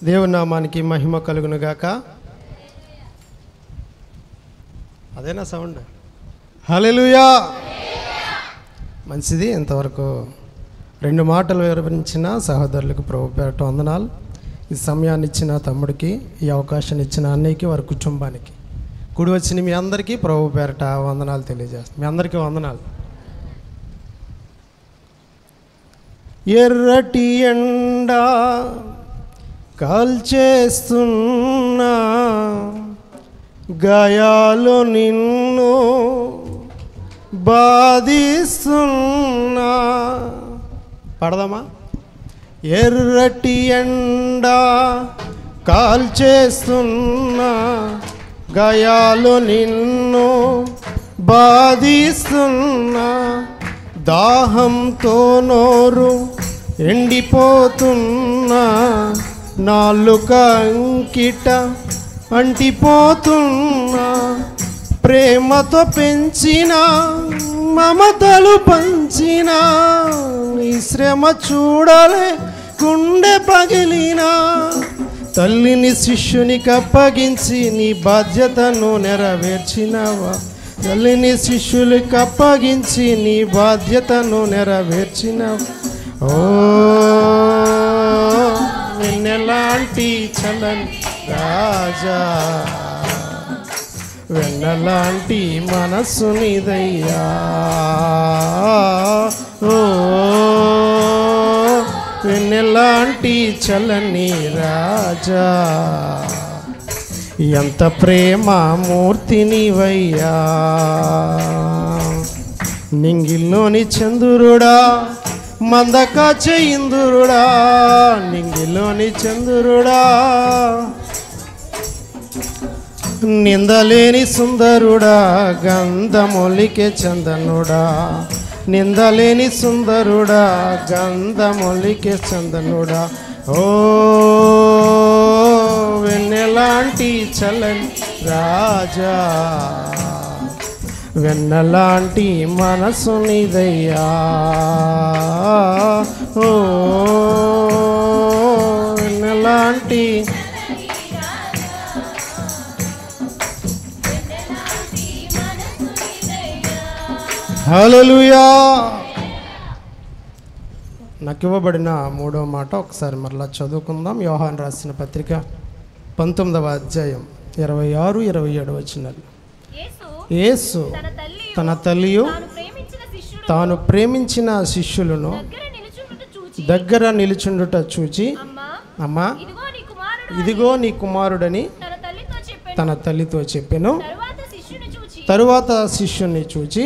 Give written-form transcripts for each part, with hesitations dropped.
దేవుని నామానికి మహిమ కలుగును గాక. అదేనా సౌండ్? హల్లెలూయా. మంచిది. ఇంతవరకు 2 మాటలు వివరించిన సహోదరులకు ప్రభు పేరట వందనాలు. ఈ సమయాన్ని ఇచ్చిన తమ్ముడికి, ఈ అవకాశాన్ని ఇచ్చిన అన్నయ్యకి, వారి కుటుంబానికి, కూడి వచ్చిన మీ అందరికీ ప్రభు పేరట వందనాలు తెలియజేస్తాను. మీ అందరికీ వందనాలు. ఎర్రటి ఎండా కాల్చేస్తున్నా, గాయాలు నిన్ను బాధిస్తున్నా. పడదామా? ఎర్రటి ఎండా కాల్చేస్తున్నా, గాయాలు నిన్ను బాధిస్తున్నా. దాహంతో నోరు ఎండిపోతున్నా, నాలుక అంకిట అంటిపోతున్నా. ప్రేమతో పెంచిన మమతలు పంచిన నీ శ్రమ చూడలే గుండె పగిలినా. తల్లిని శిష్యునికి అప్పగించి నీ బాధ్యతను నెరవేర్చినవా? తల్లిని శిష్యులకు అప్పగించి నీ బాధ్యతను నెరవేర్చినవా? ఓ వెన్నెలాంటి చలని రాజా, వెన్నెలాంటి మనసు నీదయ్యా. ఓ వెన్నెలాంటి చలని రాజా, ఎంత ప్రేమ మూర్తి నీవయ్యా. నింగిలోని చంద్రుడా, మందకాచే ఇంద్రుడా, నింగిలోని చంద్రుడా, నిందలేని సుందరుడా, గంధమొలికే చందనుడా. నిందలేని సుందరుడా, గంధమొలికే చందనుడా. ఓ వెన్నెలాంటి చలని రాజా, వెన్నెలాంటి మనసు నీదయ్యా. ఓ వెన్నెలాంటి హల్లెలూయా. నాకు ఇవ్వబడిన 3వ మాట ఒకసారి మరలా చదువుకుందాం. యోహాను రాసిన పత్రిక 19వ అధ్యాయం 26, 27 వచనాలు. యేసు తన తల్లియు తాను ప్రేమించిన శిష్యులను దగ్గర నిలుచుండుట చూచి, అమ్మా ఇదిగో నీ కుమారుడని తన తల్లితో చెప్పెను. తరువాత శిష్యుని చూచి,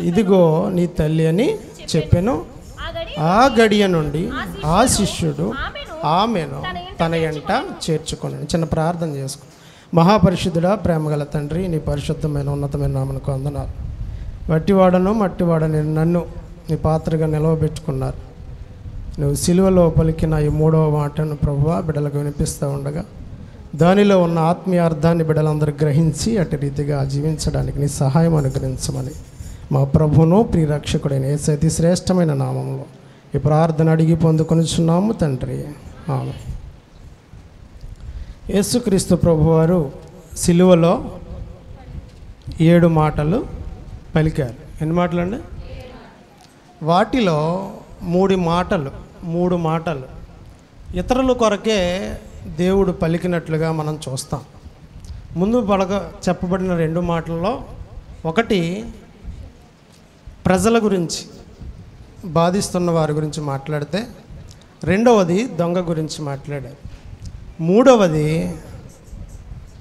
ఇదిగో నీ తల్లి అని చెప్పెను. ఆ గడియ నుండి ఆ శిష్యుడు ఆమెను తన ఎంట చేర్చుకున్నాడు. చిన్న ప్రార్థన చేసుకో. మహాపరిశుద్ధుడా, ప్రేమగల తండ్రి, నీ పరిశుద్ధమైన ఉన్నతమైన నామమునకు వందనాలు. మట్టివాడని నన్ను నీ పాత్రగా నిలవబెట్టుకున్నారు. నువ్వు సిలువలో పలికిన ఈ 3వ మాటను ప్రభువా బిడ్డలకు వినిపిస్తూ ఉండగా, దానిలో ఉన్న ఆత్మీయ అర్థాన్ని బిడ్డలందరూ గ్రహించి అటు రీతిగా జీవించడానికి నీ సహాయం అనుగ్రహించమని మా ప్రభువును ప్రియరక్షకుడైన యేసయ్య శ్రేష్టమైన నామంలో ఈ ప్రార్థన అడిగి పొందుకొనిచున్నాము తండ్రి, ఆమేన్. యేసుక్రీస్తు ప్రభువారు సిలువలో 7 మాటలు పలికారు. ఎన్ని మాటలు అండి? వాటిలో 3 మాటలు ఇతరుల కొరకే దేవుడు పలికినట్లుగా మనం చూస్తాం. ముందు చెప్పబడిన 2 మాటల్లో ఒకటి ప్రజల గురించి, బాధిస్తున్న వారి గురించి మాట్లాడితే, రెండవది దొంగ గురించి మాట్లాడారు, మూడవది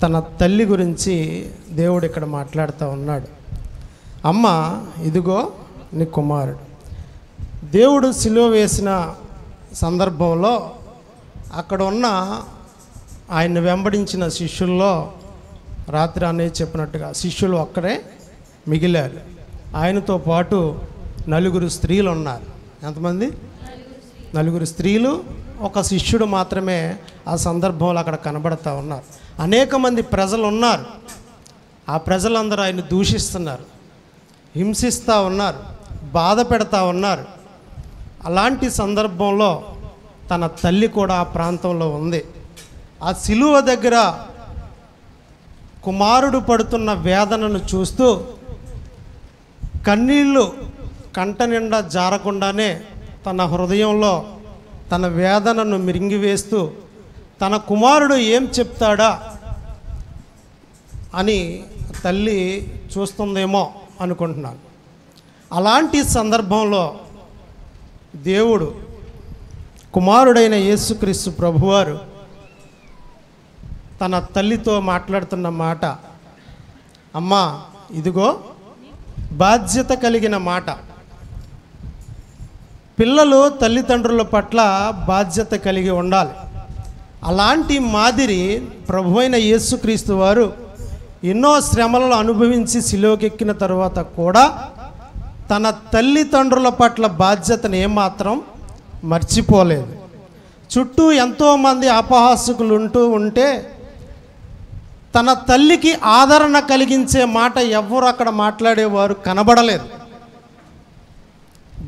తన తల్లి గురించి దేవుడు ఇక్కడ మాట్లాడుతూ ఉన్నాడు. అమ్మ ఇదిగో నీ కుమారుడు. దేవుడు సిలువ వేసిన సందర్భంలో అక్కడ ఉన్న ఆయన వెంబడించిన శిష్యుల్లో రాత్రి అన్నయ్య చెప్పినట్టుగా శిష్యులు ఒక్కరే మిగిలారు. ఆయనతో పాటు 4 స్త్రీలు ఉన్నారు. ఎంతమంది? 4 స్త్రీలు, ఒక శిష్యుడు మాత్రమే ఆ సందర్భంలో అక్కడ కనబడుతూ ఉన్నారు. అనేక మంది ప్రజలు ఉన్నారు. ఆ ప్రజలందరూ ఆయన దూషిస్తున్నారు, హింసిస్తూ ఉన్నారు, బాధ పెడతా ఉన్నారు. అలాంటి సందర్భంలో తన తల్లి కూడా ఆ ప్రాంతంలో ఉంది. ఆ సిలువ దగ్గర కుమారుడు పడుతున్న వేదనను చూస్తూ కన్నీళ్ళు కంట నిండా జారకుండానే తన హృదయంలో తన వేదనను మిరింగివేస్తూ తన కుమారుడు ఏం చెప్తాడా అని తల్లి చూస్తుందేమో అనుకుంటున్నాను. అలాంటి సందర్భంలో దేవుడు కుమారుడైన యేసుక్రీస్తు ప్రభువారు తన తల్లితో మాట్లాడుతున్న మాట, అమ్మా ఇదిగో బాధ్యత కలిగిన మాట. పిల్లలు తల్లిదండ్రుల పట్ల బాధ్యత కలిగి ఉండాలి. అలాంటి మాదిరి ప్రభువైన యేసుక్రీస్తు వారు ఎన్నో శ్రమలను అనుభవించి సిలువకెక్కిన తరువాత కూడా తన తల్లిదండ్రుల పట్ల బాధ్యతను ఏమాత్రం మర్చిపోలేదు. చుట్టూ ఎంతోమంది అపహాసకులు ఉంటే తన తల్లికి ఆదరణ కలిగించే మాట ఎవ్వరు అక్కడ మాట్లాడేవారు కనబడలేదు.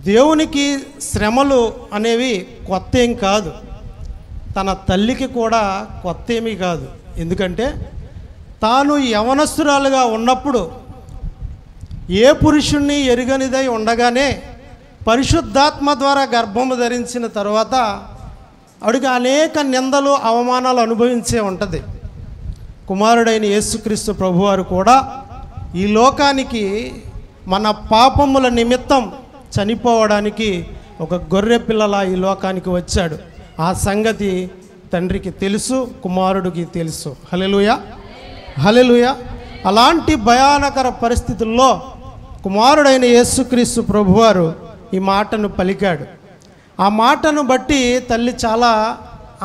దేవునికి శ్రమలు అనేవి కొత్త ఏం కాదు, తన తల్లికి కూడా కొత్త ఏమీ కాదు. ఎందుకంటే తాను యవనస్తురాలుగా ఉన్నప్పుడు ఏ పురుషుణ్ణి ఎరుగనిదై ఉండగానే పరిశుద్ధాత్మ ద్వారా గర్భము ధరించిన తర్వాత ఆవిడకి అనేక నిందలు అవమానాలు అనుభవించే ఉంటుంది. కుమారుడైన యేసుక్రీస్తు ప్రభువారు కూడా ఈ లోకానికి మన పాపముల నిమిత్తం చనిపోవడానికి ఒక గొర్రె పిల్లలా ఈ లోకానికి వచ్చాడు. ఆ సంగతి తండ్రికి తెలుసు, కుమారుడికి తెలుసు. హల్లెలూయా, హల్లెలూయా. అలాంటి భయానకర పరిస్థితుల్లో కుమారుడైన యేసుక్రీస్తు ప్రభువారు ఈ మాటను పలికాడు. ఆ మాటను బట్టి తల్లి చాలా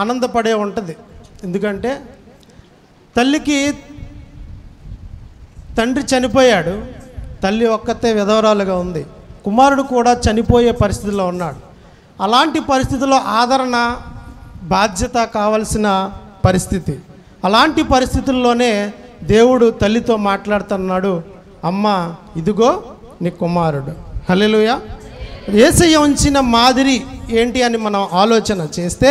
ఆనందపడే ఉంటుంది. ఎందుకంటే తల్లికి తండ్రి చనిపోయాడు, తల్లి ఒక్కతే విధవరాలుగా ఉంది, కుమారుడు కూడా చనిపోయే పరిస్థితిలో ఉన్నాడు. అలాంటి పరిస్థితుల్లో ఆదరణ బాధ్యత కావలసిన పరిస్థితి. అలాంటి పరిస్థితుల్లోనే దేవుడు తల్లితో మాట్లాడుతున్నాడు, అమ్మ ఇదిగో నీ కుమారుడు. హల్లెలూయా. యేసయ్య ఉంచిన మాదిరి ఏంటి అని మనం ఆలోచన చేస్తే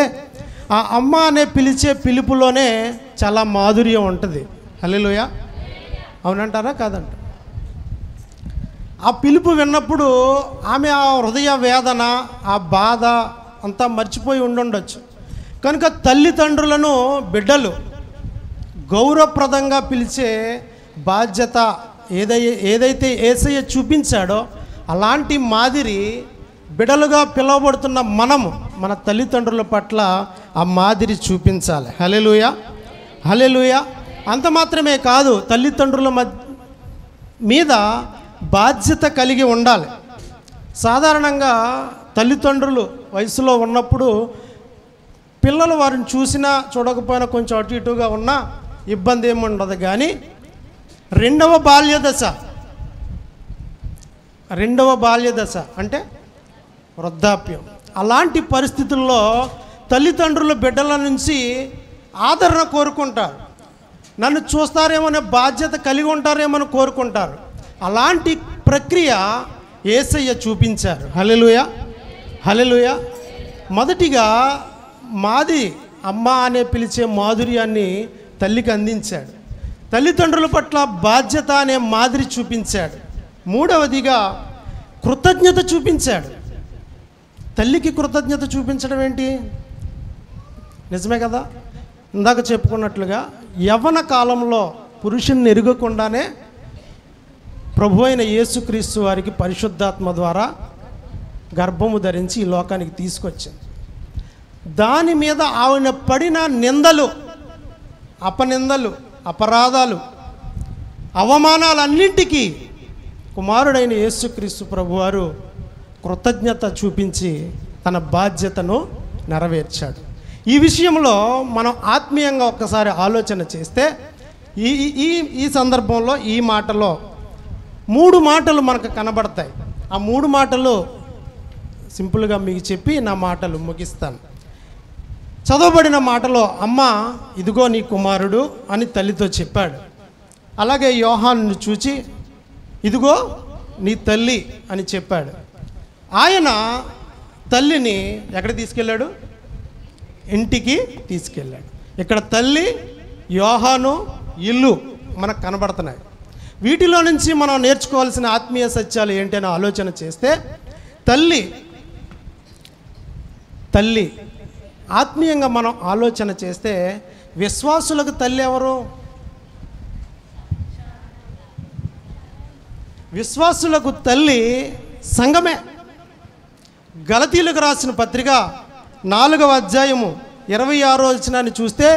ఆ అమ్మ అనే పిలిచే పిలుపులోనే చాలా మాధుర్యం ఉంటుంది. హల్లెలూయా, అవునంటారా కాదంట? ఆ పిలుపు విన్నప్పుడు ఆమె ఆ హృదయ వేదన, ఆ బాధ అంతా మర్చిపోయి ఉండొచ్చు. కనుక తల్లిదండ్రులను బిడ్డలు గౌరవప్రదంగా పిలిచే బాధ్యత ఏదైతే యేసయ్య చూపించాడో అలాంటి మాదిరి బిడ్డలుగా పిలువబడుతున్న మనము మన తల్లిదండ్రుల పట్ల ఆ మాదిరి చూపించాలి. హల్లెలూయా, హల్లెలూయా. అంత మాత్రమే కాదు, తల్లిదండ్రుల మీద బాధ్యత కలిగి ఉండాలి. సాధారణంగా తల్లిదండ్రులు వయసులో ఉన్నప్పుడు పిల్లలు వారిని చూసినా చూడకపోయినా కొంచెం అటు ఇటుగా ఉన్నా ఇబ్బంది ఏముండదు. కానీ రెండవ బాల్య దశ అంటే వృద్ధాప్యం. అలాంటి పరిస్థితుల్లో తల్లిదండ్రులు బిడ్డల నుంచి ఆదరణ కోరుకుంటారు, నన్ను చూస్తారేమోనే బాధ్యత కలిగి ఉంటారేమని కోరుకుంటారు. అలాంటి ప్రక్రియ యేసయ్య చూపించారు. హల్లెలూయా, హల్లెలూయా. మొదటిగా మాది అమ్మ అనే పిలిచే మాధుర్యాన్ని తల్లికి అందించాడు. తల్లిదండ్రుల పట్ల బాధ్యత అనే మాదిరి చూపించాడు. మూడవదిగా కృతజ్ఞత చూపించాడు. తల్లికి కృతజ్ఞత చూపించడం ఏంటి? నిజమే కదా, ఇందాక చెప్పుకున్నట్లుగా యవ్వన కాలంలో పురుషుణ్ణి ఎరుగకుండానే ప్రభు అయిన యేసుక్రీస్తు వారికి పరిశుద్ధాత్మ ద్వారా గర్భము ధరించి ఈ లోకానికి తీసుకొచ్చింది. దాని మీద ఆవిడ పడిన నిందలు, అపనిందలు, అపరాధాలు, అవమానాలన్నింటికీ కుమారుడైన యేసుక్రీస్తు ప్రభువారు కృతజ్ఞత చూపించి తన బాధ్యతను నెరవేర్చాడు. ఈ విషయంలో మనం ఆత్మీయంగా ఒక్కసారి ఆలోచన చేస్తే ఈ సందర్భంలో ఈ మాటలో 3 మాటలు మనకు కనబడతాయి. ఆ 3 మాటలు సింపుల్గా మీకు చెప్పి నా మాటలు ముగిస్తాను. చదవబడిన మాటలో అమ్మ ఇదిగో నీ కుమారుడు అని తల్లితో చెప్పాడు. అలాగే యోహానుని చూచి ఇదిగో నీ తల్లి అని చెప్పాడు. ఆయన తల్లిని ఎక్కడ తీసుకెళ్ళాడు? ఇంటికి తీసుకెళ్ళాడు. ఇక్కడ తల్లి, యోహాను, ఇల్లు మనకు కనబడుతున్నాయి. వీటిలో నుంచి మనం నేర్చుకోవాల్సిన ఆత్మీయ సత్యాలు ఏంటని ఆలోచన చేస్తే, తల్లి ఆత్మీయంగా మనం ఆలోచన చేస్తే విశ్వాసులకు తల్లి ఎవరు? విశ్వాసులకు తల్లి సంఘమే. గలతీయులకు రాసిన పత్రిక 4వ అధ్యాయము 26వ వచనాన్ని చూస్తే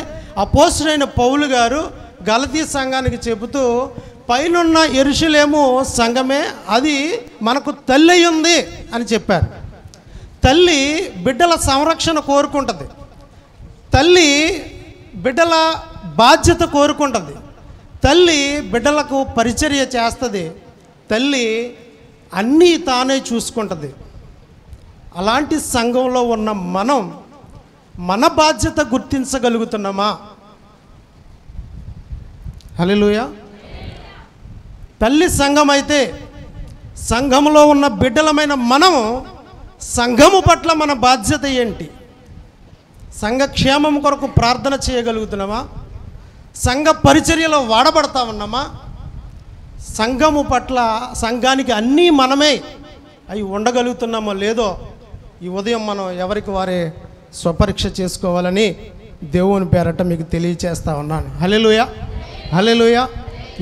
అపోస్తలుడైన పౌలు గారు గలతీ సంఘానికి చెబుతూ, పైనున్న యెరూషలేము సంఘమే, అది మనకు తల్లి ఉంది అని చెప్పారు. తల్లి బిడ్డల సంరక్షణ కోరుకుంటుంది, తల్లి బిడ్డల బాధ్యత కోరుకుంటుంది, తల్లి బిడ్డలకు పరిచర్య చేస్తుంది, తల్లి అన్నీ తానే చూసుకుంటుంది. అలాంటి సంఘంలో ఉన్న మనం మన బాధ్యత గుర్తించగలుగుతున్నామా? హల్లెలూయా. తల్లి సంఘం అయితే సంఘంలో ఉన్న బిడ్డలమైన మనము సంఘము పట్ల మన బాధ్యత ఏంటి? సంఘ క్షేమం కొరకు ప్రార్థన చేయగలుగుతున్నామా? సంఘ పరిచర్యలో వాడబడతా ఉన్నామా? సంఘము పట్ల, సంఘానికి అన్నీ మనమే అవి ఉండగలుగుతున్నామో లేదో ఈ ఉదయం మనం ఎవరికి వారే స్వపరీక్ష చేసుకోవాలని దేవుని పేరట మీకు తెలియచేస్తా ఉన్నాను. హల్లెలూయా, హల్లెలూయా.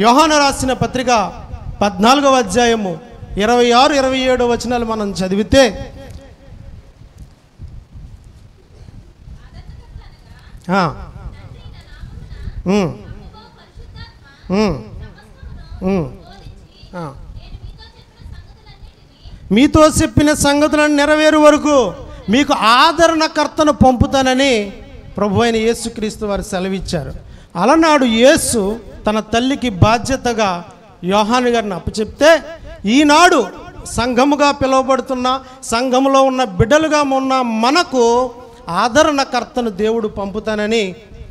యోహాను రాసిన పత్రిక 14వ అధ్యాయము 26, 27 వచనాలు మనం చదివితే, మీతో చెప్పిన సంగతులను నెరవేరు వరకు మీకు ఆదరణకర్తను పంపుతానని ప్రభువైన యేసుక్రీస్తు వారు సెలవిచ్చారు. అలనాడు యేసు తన తల్లికి బాధ్యతగా యోహాను గారిని అప్పచెప్తే, ఈనాడు సంఘముగా పిలువబడుతున్న, సంఘములో ఉన్న బిడ్డలుగా ఉన్న మనకు ఆదరణకర్తను దేవుడు పంపుతానని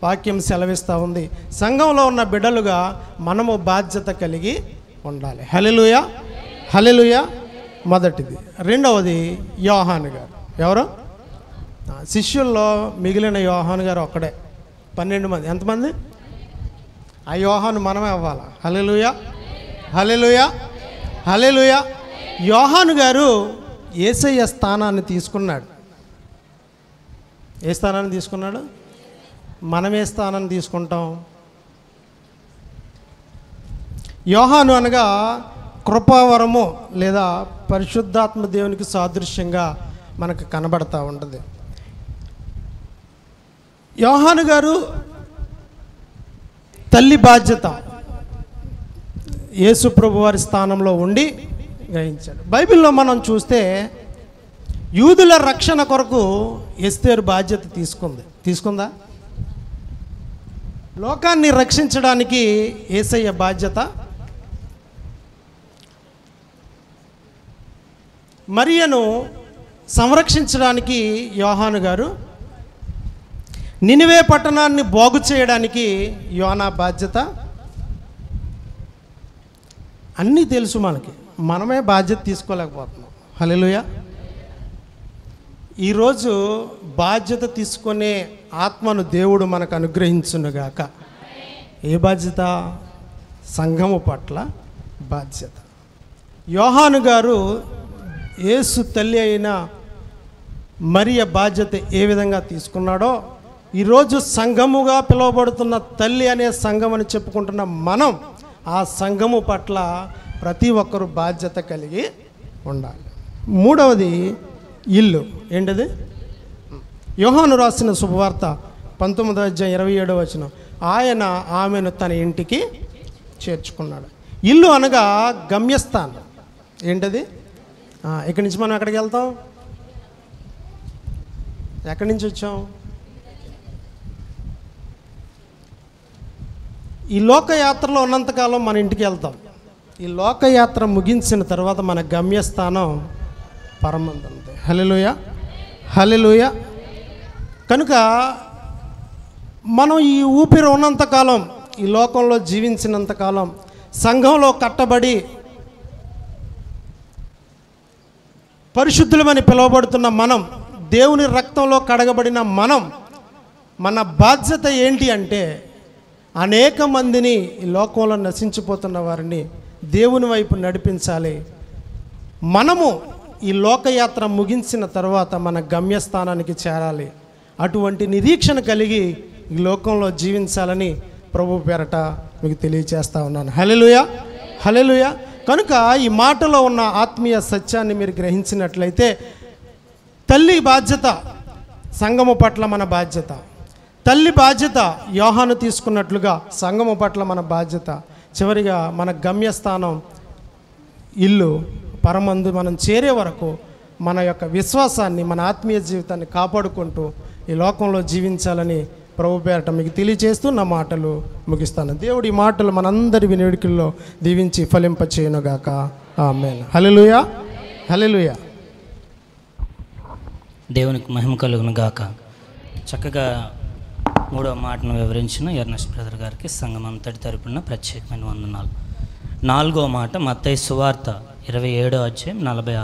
వాక్యం సెలవిస్తూ ఉంది. సంఘంలో ఉన్న బిడ్డలుగా మనము బాధ్యత కలిగి ఉండాలి. హల్లెలూయా, హల్లెలూయా. మొదటిది. రెండవది యోహాను గారు. ఎవరు? శిష్యుల్లో మిగిలిన యోహాను గారు ఒక్కడే. 12 మంది. ఎంతమంది? ఆ యోహాను మనమే అవ్వాలి. హల్లెలూయా, హల్లెలూయా, హల్లెలూయా. యోహాను గారు యేసయ్య స్థానాన్ని తీసుకున్నాడు. ఏ స్థానాన్ని తీసుకున్నాడు? మనం ఏ స్థానాన్ని తీసుకుంటాం? యోహాను అనగా కృపావరము లేదా పరిశుద్ధాత్మ దేవునికి సాదృశ్యంగా మనకు కనబడతా ఉంటుంది. యోహాను గారు తల్లి బాధ్యత యేసు ప్రభు వారి స్థానంలో ఉండి గ్రహించాడు. బైబిల్లో మనం చూస్తే యూదుల రక్షణ కొరకు ఎస్తేరు బాధ్యత తీసుకుందా? లోకాన్ని రక్షించడానికి యేసయ్య బాధ్యత. మరియను సంరక్షించడానికి యోహాను గారు, నినివే పట్టణాన్ని బాగు చేయడానికి యోనా బాధ్యత. అన్నీ తెలుసు మనకి, మనమే బాధ్యత తీసుకోలేకపోతున్నాం. హల్లెలూయా. ఈరోజు బాధ్యత తీసుకునే ఆత్మను దేవుడు మనకు అనుగ్రహించునుగాక. ఏ బాధ్యత? సంఘము పట్ల బాధ్యత. యోహాను గారు యేసు తల్లి అయిన మరియ బాధ్యత ఏ విధంగా తీసుకున్నాడో, ఈరోజు సంఘముగా పిలువబడుతున్న తల్లి అనే సంఘం అని చెప్పుకుంటున్న మనం ఆ సంఘము పట్ల ప్రతి ఒక్కరూ బాధ్యత కలిగి ఉండాలి. మూడవది ఇల్లు. ఏంటది? యోహాను రాసిన శుభవార్త 19వ అధ్యాయం 27వ వచనం, ఆయన ఆమెను తన ఇంటికి చేర్చుకున్నాడు. ఇల్లు అనగా గమ్యస్థానం. ఏంటది? ఇక్కడి నుంచి మనం ఎక్కడికి వెళ్తాం? ఎక్కడి నుంచి వచ్చాం? ఈ లోకయాత్రలో ఉన్నంతకాలం మన ఇంటికి వెళ్తాం. ఈ లోకయాత్ర ముగించిన తర్వాత మన గమ్యస్థానం పరమందుంది. హల్లెలూయా, హల్లెలూయా. కనుక మనం ఈ ఊపిరి ఉన్నంతకాలం, ఈ లోకంలో జీవించినంతకాలం, సంఘంలో కట్టబడి పరిశుద్ధులమని పిలువబడుతున్న మనం, దేవుని రక్తంలో కడగబడిన మనం మన బాధ్యత ఏంటి అంటే అనేక మందిని ఈ లోకంలో నశించిపోతున్న వారిని దేవుని వైపు నడిపించాలి. మనము ఈ లోకయాత్ర ముగించిన తర్వాత మన గమ్యస్థానానికి చేరాలి. అటువంటి నిరీక్షణ కలిగి ఈ లోకంలో జీవించాలని ప్రభు పేరట మీకు తెలియచేస్తా ఉన్నాను. హల్లెలూయా, హల్లెలూయా. కనుక ఈ మాటలో ఉన్న ఆత్మీయ సత్యాన్ని మీరు గ్రహించినట్లయితే, తల్లి బాధ్యత సంఘము పట్ల మన బాధ్యత, తల్లి బాధ్యత యోహాను తీసుకున్నట్లుగా సంఘము పట్ల మన బాధ్యత. చివరిగా మన గమ్యస్థానం ఇల్లు పరమందు మనం చేరే వరకు మన యొక్క విశ్వాసాన్ని, మన ఆత్మీయ జీవితాన్ని కాపాడుకుంటూ ఈ లోకంలో జీవించాలని ప్రభు పేరట మీకు తెలియజేస్తూ నా మాటలు ముగిస్తాను. దేవుడి మాటలు మనందరి వినికిడిలో దీవించి ఫలింపచేయునుగాక. ఆమేన్. హల్లెలూయా, హల్లెలూయా. దేవునికి మహిమ కలుగును గాక. చక్కగా 3వ మాటను వివరించిన ఎర్నెస్ట్ బ్రదర్ గారికి సంఘం అంతటి తరపున ప్రత్యేకమైన వందనాలు. 4వ మాట మత్తయి సువార్త 27వ అధ్యాయం 46